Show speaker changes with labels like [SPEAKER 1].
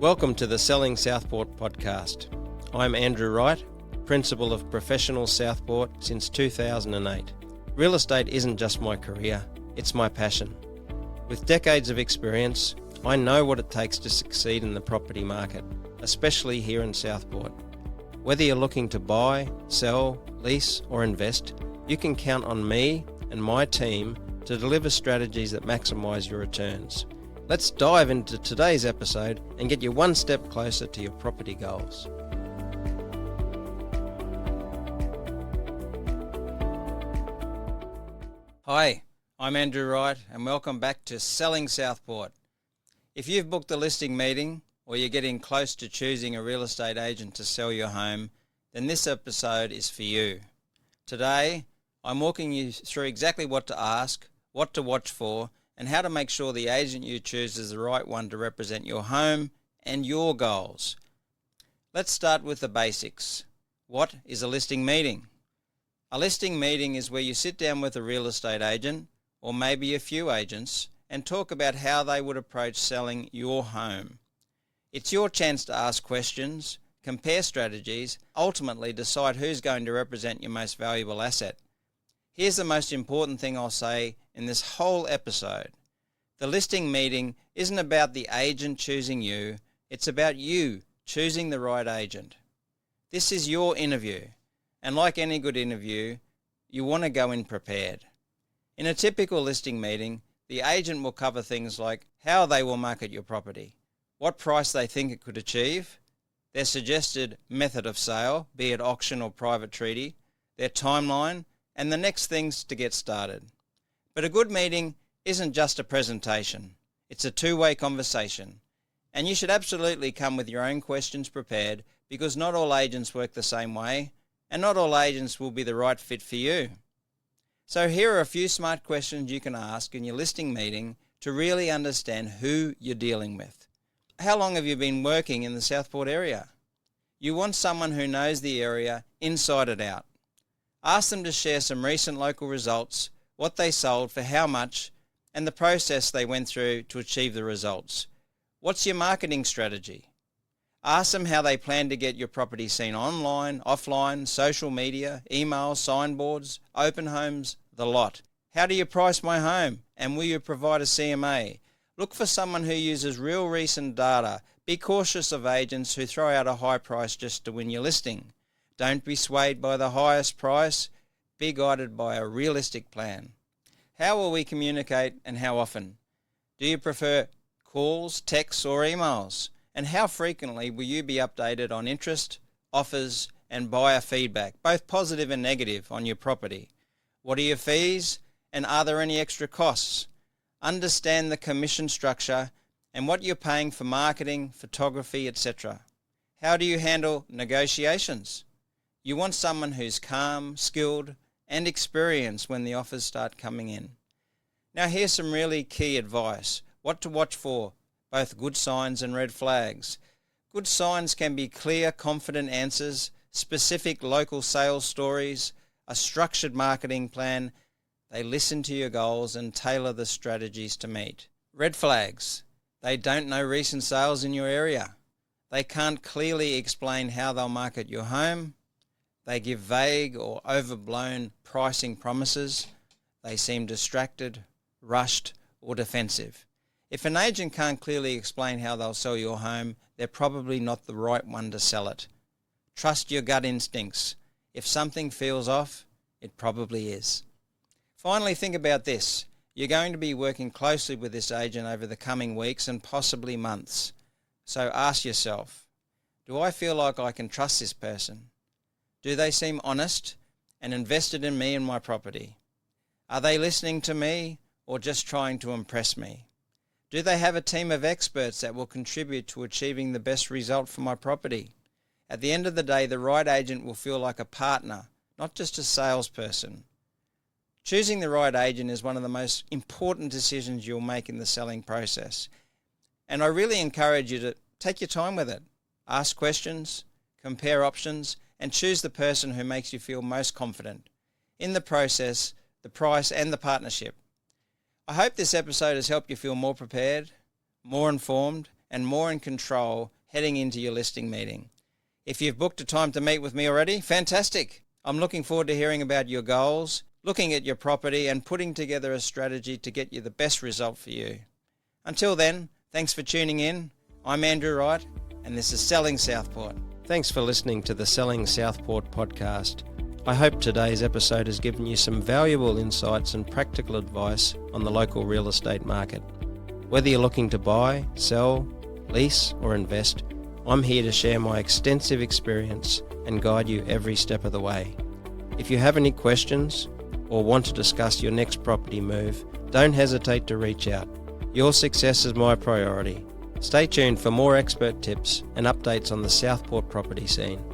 [SPEAKER 1] Welcome to the Selling Southport Podcast. I'm Andrew Wright, Principal of Professional Southport since 2008. Real estate isn't just my career, it's my passion. With decades of experience, I know what it takes to succeed in the property market, especially here in Southport. Whether you're looking to buy, sell, lease or invest, you can count on me and my team to deliver strategies that maximise your returns. Let's dive into today's episode and get you one step closer to your property goals. Hi, I'm Andrew Wright and welcome back to Selling Southport. If you've booked a listing meeting or you're getting close to choosing a real estate agent to sell your home, then this episode is for you. Today, I'm walking you through exactly what to ask, what to watch for, and how to make sure the agent you choose is the right one to represent your home and your goals. Let's start with the basics. What is a listing meeting? A listing meeting is where you sit down with a real estate agent, or maybe a few agents, and talk about how they would approach selling your home. It's your chance to ask questions, compare strategies, ultimately decide who's going to represent your most valuable asset. Here's the most important thing I'll say in this whole episode. The listing meeting isn't about the agent choosing you, it's about you choosing the right agent. This is your interview, and like any good interview, you want to go in prepared. In a typical listing meeting, the agent will cover things like how they will market your property, what price they think it could achieve, their suggested method of sale, be it auction or private treaty, their timeline, and the next things to get started. But a good meeting isn't just a presentation. It's a two-way conversation. And you should absolutely come with your own questions prepared because not all agents work the same way and not all agents will be the right fit for you. So here are a few smart questions you can ask in your listing meeting to really understand who you're dealing with. How long have you been working in the Southport area? You want someone who knows the area inside and out. Ask them to share some recent local results, what they sold for how much, and the process they went through to achieve the results. What's your marketing strategy? Ask them how they plan to get your property seen online, offline, social media, email, signboards, open homes, the lot. How do you price my home? And will you provide a CMA? Look for someone who uses real recent data. Be cautious of agents who throw out a high price just to win your listing. Don't be swayed by the highest price. Be guided by a realistic plan. How will we communicate and how often? Do you prefer calls, texts or emails? And how frequently will you be updated on interest, offers and buyer feedback, both positive and negative, on your property? What are your fees and are there any extra costs? Understand the commission structure and what you're paying for marketing, photography, etc. How do you handle negotiations? You want someone who's calm, skilled and experienced when the offers start coming in. Now here's some really key advice. What to watch for, both good signs and red flags. Good signs can be clear, confident answers, specific local sales stories, a structured marketing plan. They listen to your goals and tailor the strategies to meet. Red flags. They don't know recent sales in your area. They can't clearly explain how they'll market your home. They give vague or overblown pricing promises. They seem distracted, rushed, or defensive. If an agent can't clearly explain how they'll sell your home, they're probably not the right one to sell it. Trust your gut instincts. If something feels off, it probably is. Finally, think about this. You're going to be working closely with this agent over the coming weeks and possibly months. So ask yourself, do I feel like I can trust this person? Do they seem honest and invested in me and my property? Are they listening to me or just trying to impress me? Do they have a team of experts that will contribute to achieving the best result for my property? At the end of the day, the right agent will feel like a partner, not just a salesperson. Choosing the right agent is one of the most important decisions you'll make in the selling process. And I really encourage you to take your time with it. Ask questions, compare options, and choose the person who makes you feel most confident in the process, the price and the partnership. I hope this episode has helped you feel more prepared, more informed, and more in control heading into your listing meeting. If you've booked a time to meet with me already, fantastic. I'm looking forward to hearing about your goals, looking at your property and putting together a strategy to get you the best result for you. Until then, thanks for tuning in. I'm Andrew Wright, and this is Selling Southport. Thanks for listening to the Selling Southport podcast. I hope today's episode has given you some valuable insights and practical advice on the local real estate market. Whether you're looking to buy, sell, lease or invest, I'm here to share my extensive experience and guide you every step of the way. If you have any questions or want to discuss your next property move, don't hesitate to reach out. Your success is my priority. Stay tuned for more expert tips and updates on the Southport property scene.